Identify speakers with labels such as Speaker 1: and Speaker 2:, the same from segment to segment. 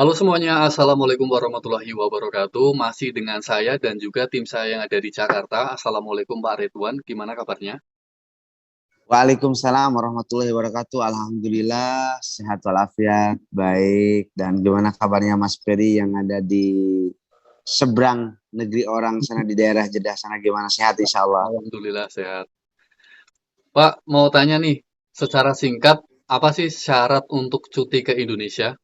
Speaker 1: Halo semuanya, Assalamualaikum warahmatullahi wabarakatuh. Masih dengan saya dan juga tim saya yang ada di Jakarta. Assalamualaikum Pak Ridwan, gimana kabarnya?
Speaker 2: Waalaikumsalam warahmatullahi wabarakatuh. Alhamdulillah sehat walafiat, baik. Dan gimana kabarnya Mas Ferry yang ada di seberang negeri orang sana di daerah Jeddah sana gimana sehat insya Allah.
Speaker 1: Alhamdulillah sehat. Pak, mau tanya nih, secara singkat, apa sih syarat untuk cuti ke Indonesia?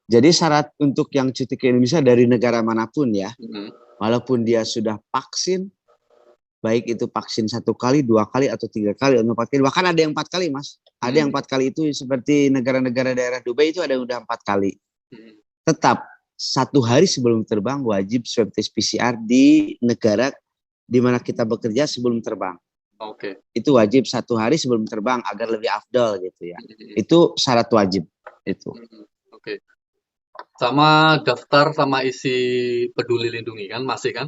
Speaker 2: Jadi syarat untuk yang cuti ke Indonesia dari negara manapun ya,
Speaker 1: Mhm,
Speaker 2: walaupun dia sudah vaksin, baik itu vaksin 1 kali, 2 kali, atau 3 kali, atau 4 kali, bahkan ada yang 4 kali Mas. Ada yang
Speaker 1: mhm,
Speaker 2: 4 kali itu seperti negara-negara daerah Dubai itu ada yang udah 4 kali.
Speaker 1: mhm.
Speaker 2: Tetap 1 hari sebelum terbang wajib swab test PCR di negara di mana kita bekerja sebelum terbang.
Speaker 1: Oke.
Speaker 2: Itu wajib 1 hari sebelum terbang agar lebih afdol gitu ya.
Speaker 1: Mhm, mhm,
Speaker 2: Itu syarat wajib itu.
Speaker 1: mhm. Oke. Sama daftar sama isi peduli lindungi kan, masih kan?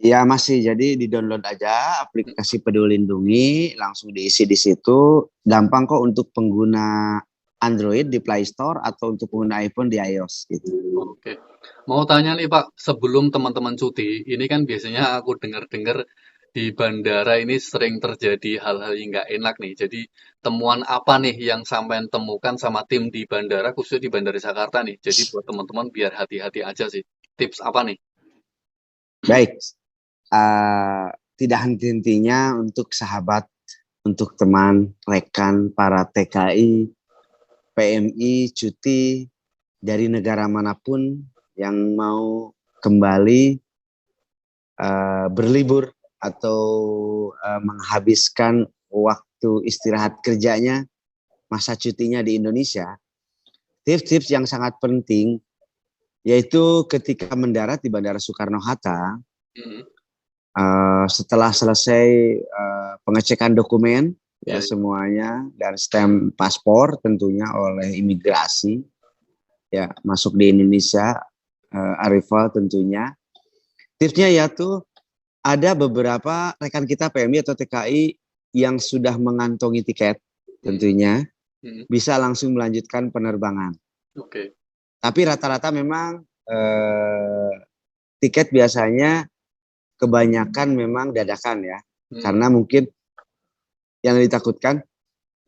Speaker 2: Ya masih, jadi di-download aja aplikasi Peduli Lindungi, langsung diisi di situ. Gampang kok untuk pengguna Android di Play Store atau untuk pengguna iPhone di iOS gitu.
Speaker 1: Oke. Mau tanya nih Pak, sebelum teman-teman cuti, ini kan biasanya aku dengar-dengar di bandara ini sering terjadi hal-hal yang nggak enak nih. Jadi temuan apa nih yang sampean temukan sama tim di bandara, khususnya di Bandara Jakarta nih. Jadi buat teman-teman biar hati-hati aja sih. Tips apa nih?
Speaker 2: Baik, uh, tidak henti-hentinya untuk sahabat, untuk teman, rekan, para TKI, PMI, cuti dari negara manapun yang mau kembali berlibur atau menghabiskan waktu istirahat kerjanya, masa cutinya di Indonesia. Tips-tips yang sangat penting yaitu ketika mendarat di Bandara Soekarno-Hatta,
Speaker 1: Mhm.
Speaker 2: setelah selesai pengecekan dokumen ya
Speaker 1: Ya, ya.
Speaker 2: semuanya dan stem paspor tentunya oleh imigrasi ya masuk di Indonesia, arrival tentunya. Tipsnya ya tuh ada beberapa rekan kita PMI atau TKI yang sudah mengantongi tiket
Speaker 1: Mhm,
Speaker 2: tentunya
Speaker 1: mhm.
Speaker 2: bisa langsung melanjutkan penerbangan.
Speaker 1: Oke.
Speaker 2: Tapi rata-rata memang tiket biasanya kebanyakan memang dadakan ya.
Speaker 1: Mhm.
Speaker 2: Karena mungkin yang ditakutkan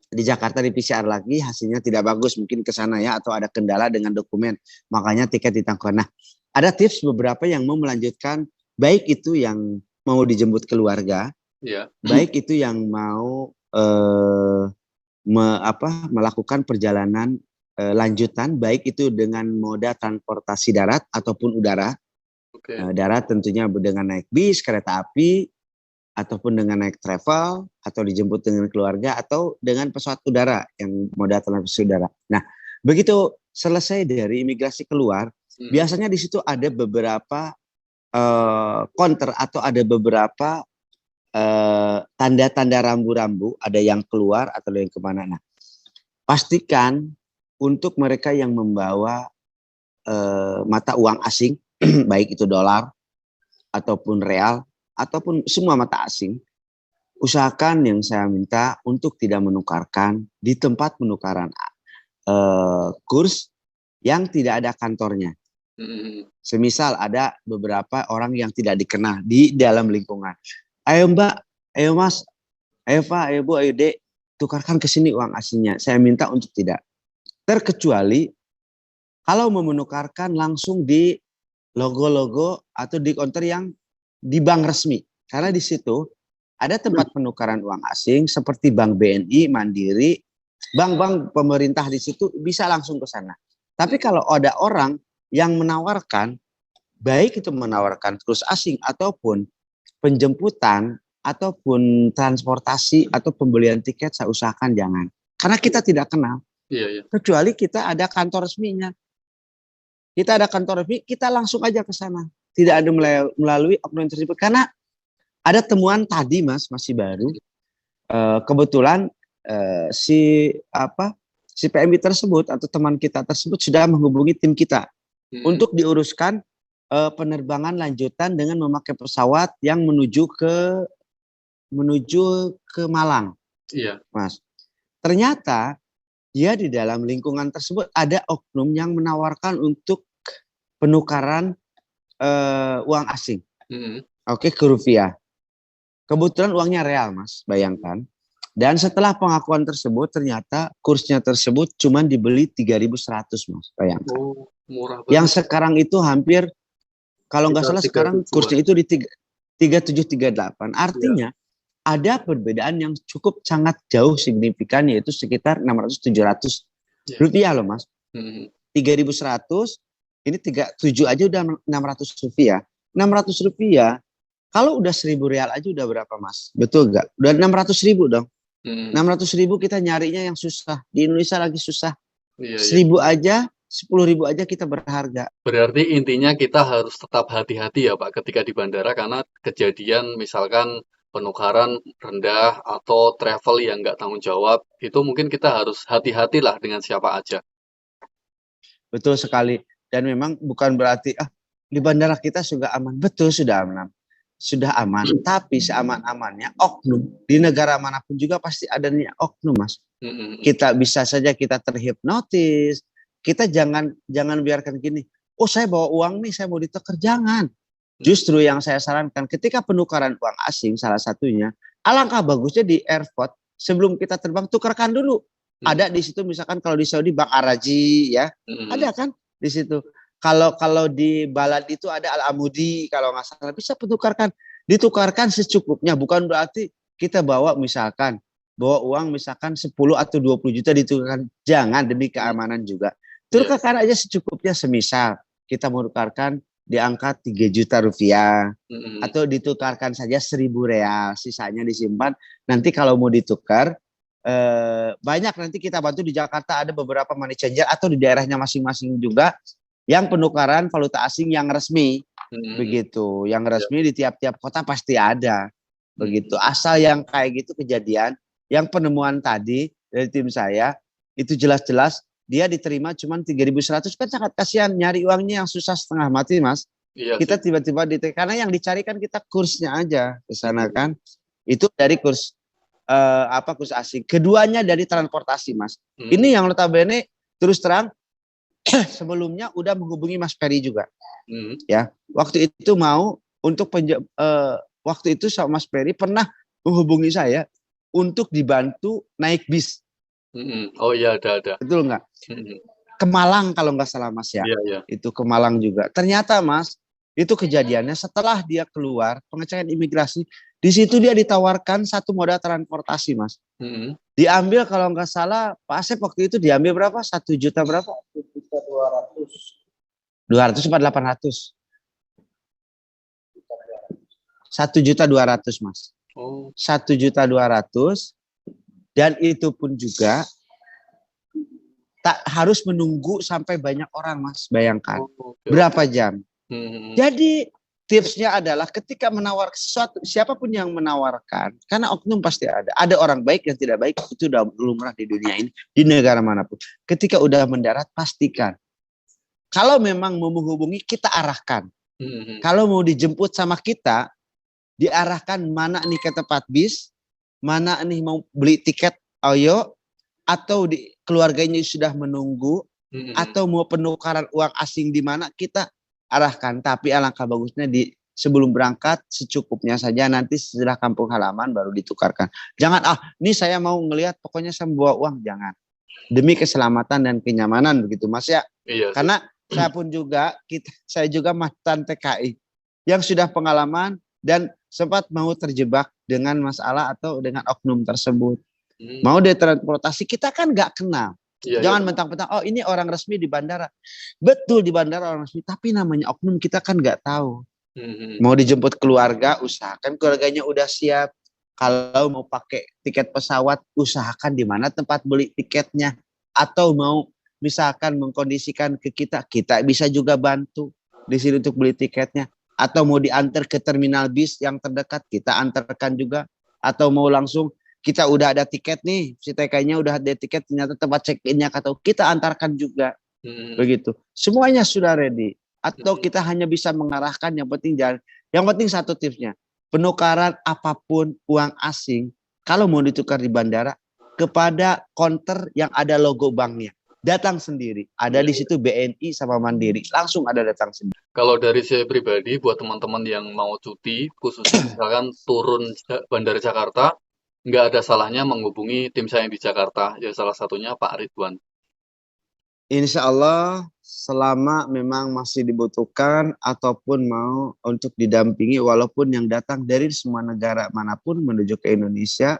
Speaker 2: di Jakarta di PCR lagi hasilnya tidak bagus mungkin ke sana ya atau ada kendala dengan dokumen. Makanya tiket ditangguhkan. Nah, ada tips beberapa yang mau melanjutkan baik itu yang mau dijemput keluarga,
Speaker 1: Ya.
Speaker 2: baik itu yang mau melakukan perjalanan lanjutan baik itu dengan moda transportasi darat ataupun udara.
Speaker 1: Oke.
Speaker 2: Darat tentunya dengan naik bis, kereta api, ataupun dengan naik travel, atau dijemput dengan keluarga, atau dengan pesawat udara yang moda transportasi udara. Nah, begitu selesai dari imigrasi keluar,
Speaker 1: Mhm.
Speaker 2: biasanya di situ ada beberapa counter atau ada beberapa tanda-tanda rambu-rambu, ada yang keluar atau ada yang kemana. Nah, pastikan untuk mereka yang membawa mata uang asing, baik itu dolar ataupun real ataupun semua mata asing, usahakan yang saya minta untuk tidak menukarkan di tempat penukaran kurs yang tidak ada kantornya.
Speaker 1: Mhm, mhm.
Speaker 2: Semisal ada beberapa orang yang tidak dikenal di dalam lingkungan. Ayo Mbak, ayo Mas, ayo Pak, ayo Bu, ayo Dek, tukarkan ke sini uang aslinya. Saya minta untuk tidak. Terkecuali kalau mau menukarkan langsung di logo-logo atau di counter yang di bank resmi. Karena di situ ada tempat penukaran uang asing seperti Bank BNI, Mandiri, bank-bank pemerintah di situ bisa langsung ke sana. Tapi kalau ada orang yang menawarkan, baik itu menawarkan kurs asing ataupun penjemputan ataupun transportasi atau pembelian tiket, saya usahakan jangan. Karena kita tidak kenal,
Speaker 1: Iya, iya.
Speaker 2: kecuali kita ada kantor resminya. Kita ada kantor resmi, kita langsung aja ke sana. Tidak ada
Speaker 1: Oke.
Speaker 2: melalui oknum tersebut. Karena ada temuan tadi Mas, masih baru. Kebetulan si PMI tersebut atau teman kita tersebut sudah menghubungi tim kita
Speaker 1: Mhm.
Speaker 2: untuk diuruskan penerbangan lanjutan dengan memakai pesawat yang menuju ke Malang,
Speaker 1: Iya.
Speaker 2: Mas. Ternyata dia di dalam lingkungan tersebut ada oknum yang menawarkan untuk penukaran uang asing. Oke, ke rupiah. Kebetulan uangnya real, Mas, bayangkan. Dan setelah pengakuan tersebut, ternyata kursnya tersebut cuma dibeli 3.100, Mas, bayangkan.
Speaker 1: Oh, murah
Speaker 2: Yang
Speaker 1: banget.
Speaker 2: sekarang itu hampir, kalau nggak salah sekarang
Speaker 1: 37-an.
Speaker 2: kursnya itu di 3738.
Speaker 1: Iya.
Speaker 2: Artinya ada perbedaan yang cukup sangat jauh signifikan, yaitu sekitar 600-700
Speaker 1: Iya.
Speaker 2: rupiah loh, Mas. 3.100, ini 37 aja udah 600 rupiah. 600 rupiah, kalau udah 1.000 real aja udah berapa, Mas? Betul nggak? Udah 600.000 dong. 600.000 kita nyarinya yang susah. Di Indonesia lagi susah.
Speaker 1: Iya,
Speaker 2: 1.000 aja, 10.000 aja kita berharga.
Speaker 1: Berarti intinya kita harus tetap hati-hati ya Pak ketika di bandara, karena kejadian misalkan penukaran rendah atau travel yang nggak tanggung jawab, itu mungkin kita harus hati-hatilah dengan siapa aja.
Speaker 2: Betul sekali. Dan memang bukan berarti di bandara kita sudah aman. Betul, sudah aman. Sudah aman. Tapi seaman-amannya oknum. Di negara manapun juga pasti adanya oknum, Mas. Kita bisa saja kita terhipnotis. Kita jangan biarkan gini. Oh, saya bawa uang nih, saya mau ditukar. Jangan. Justru yang saya sarankan ketika penukaran uang asing salah satunya, alangkah bagusnya di airport sebelum kita terbang tukarkan dulu. Ada di situ misalkan kalau di Saudi Bank Araji ya, ada kan di situ. Kalau di Balad itu ada Al Amudi kalau nggak salah, bisa ditukarkan secukupnya. Bukan berarti kita bawa uang misalkan 10 atau 20 juta ditukarkan. Jangan, demi keamanan juga. Tukarkan aja secukupnya, semisal kita mau tukarkan di angka 3 juta rupiah atau ditukarkan saja 1.000 real, sisanya disimpan. Nanti kalau mau ditukar banyak, nanti kita bantu di Jakarta ada beberapa money changer atau di daerahnya masing-masing juga yang penukaran valuta asing yang resmi. Begitu, yang resmi di tiap-tiap kota pasti ada. Begitu, asal yang kayak gitu kejadian, yang penemuan tadi dari tim saya itu jelas-jelas dia diterima cuma 3.100, kan sangat kasihan, nyari uangnya yang susah setengah mati, Mas. Iya, kita tiba-tiba karena yang dicari kan kita kursnya aja ke sana kan. Itu dari kurs kurs asing. Keduanya dari transportasi, Mas. Ini yang notabene terus terang sebelumnya udah menghubungi Mas Ferry juga. Ya, waktu itu mau untuk waktu itu sama Mas Ferry pernah menghubungi saya untuk dibantu naik bis.
Speaker 1: Oh iya, ada.
Speaker 2: Betul nggak? Ke Malang kalau nggak salah, Mas ya.
Speaker 1: Iya.
Speaker 2: Itu ke Malang juga. Ternyata, Mas, itu kejadiannya setelah dia keluar pengecekan imigrasi, di situ dia ditawarkan satu moda transportasi, Mas. Diambil kalau nggak salah Pak Asep waktu itu diambil berapa? 1 juta berapa? 200 apa 800? 1.200.000, Mas. 1.200.000, dan itu pun juga tak harus menunggu sampai banyak orang, Mas. Bayangkan berapa jam. Jadi tipsnya adalah ketika menawarkan sesuatu, siapapun yang menawarkan, karena oknum pasti ada. Ada orang baik dan tidak baik, itu udah lumrah di dunia ini, di negara manapun. Ketika udah mendarat, pastikan. Kalau memang mau menghubungi, kita arahkan. Kalau mau dijemput sama kita, diarahkan mana nih ke tempat bis, mana nih mau beli tiket, ayo, atau keluarganya sudah menunggu, atau mau penukaran uang asing di mana, kita arahkan. Tapi alangkah bagusnya sebelum berangkat secukupnya saja, nanti setelah kampung halaman baru ditukarkan. Jangan ini saya mau ngelihat pokoknya saya bawa uang, jangan. Demi keselamatan dan kenyamanan begitu, Mas ya.
Speaker 1: Iya.
Speaker 2: Karena saya pun juga saya juga mantan TKI yang sudah pengalaman dan sempat mau terjebak dengan masalah atau dengan oknum tersebut. Mau ditransportasi, kita kan nggak kenal. Jangan mentang-mentang ini orang resmi di bandara. Betul, di bandara orang resmi, tapi namanya oknum kita kan nggak tahu. Mau dijemput keluarga, usahakan keluarganya udah siap. Kalau mau pakai tiket pesawat, usahakan di mana tempat beli tiketnya. Atau mau misalkan mengkondisikan ke kita bisa juga bantu di sini untuk beli tiketnya. Atau mau diantar ke terminal bis yang terdekat, kita antarkan juga. Atau mau langsung kita udah ada tiket nih, si TK-nya udah ada tiket, ternyata tempat check-in-nya atau kita antarkan juga. Begitu. Semuanya sudah ready. Atau kita hanya bisa mengarahkan, yang penting satu tipsnya, penukaran apapun uang asing, kalau mau ditukar di bandara, kepada counter yang ada logo banknya. Datang sendiri. Ada di situ BNI sama Mandiri. Langsung ada datang sendiri.
Speaker 1: Kalau dari saya pribadi, buat teman-teman yang mau cuti, khususnya misalkan turun Bandara Jakarta, nggak ada salahnya menghubungi tim saya yang di Jakarta, ya salah satunya Pak Ridwan.
Speaker 2: Insya Allah selama memang masih dibutuhkan ataupun mau untuk didampingi walaupun yang datang dari semua negara manapun menuju ke Indonesia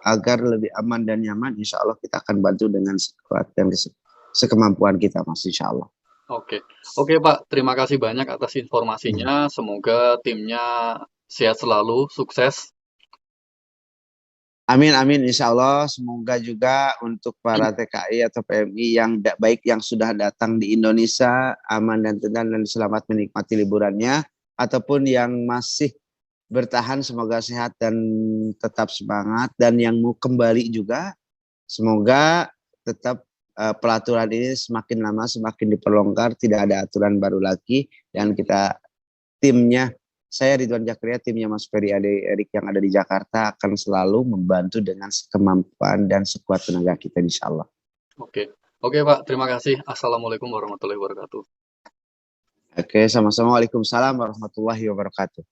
Speaker 2: agar lebih aman dan nyaman, insya Allah kita akan bantu dengan sekuat dan sekemampuan kita, Mas, insya Allah.
Speaker 1: Oke, oke Pak, terima kasih banyak atas informasinya. Semoga timnya sehat selalu, sukses.
Speaker 2: Amin, amin, insya Allah. Semoga juga untuk para TKI atau PMI yang baik yang sudah datang di Indonesia aman dan tenang dan selamat menikmati liburannya, ataupun yang masih bertahan semoga sehat dan tetap semangat, dan yang mau kembali juga semoga tetap pelaturan ini semakin lama semakin diperlonggar, tidak ada aturan baru lagi, dan kita timnya, saya Ridwan Jakria, timnya Mas Ferry Ade Erik yang ada di Jakarta akan selalu membantu dengan kemampuan dan sekuat tenaga kita, insya Allah.
Speaker 1: Oke, oke Pak, terima kasih. Assalamualaikum warahmatullahi wabarakatuh.
Speaker 2: Oke, sama-sama. Waalaikumsalam warahmatullahi wabarakatuh.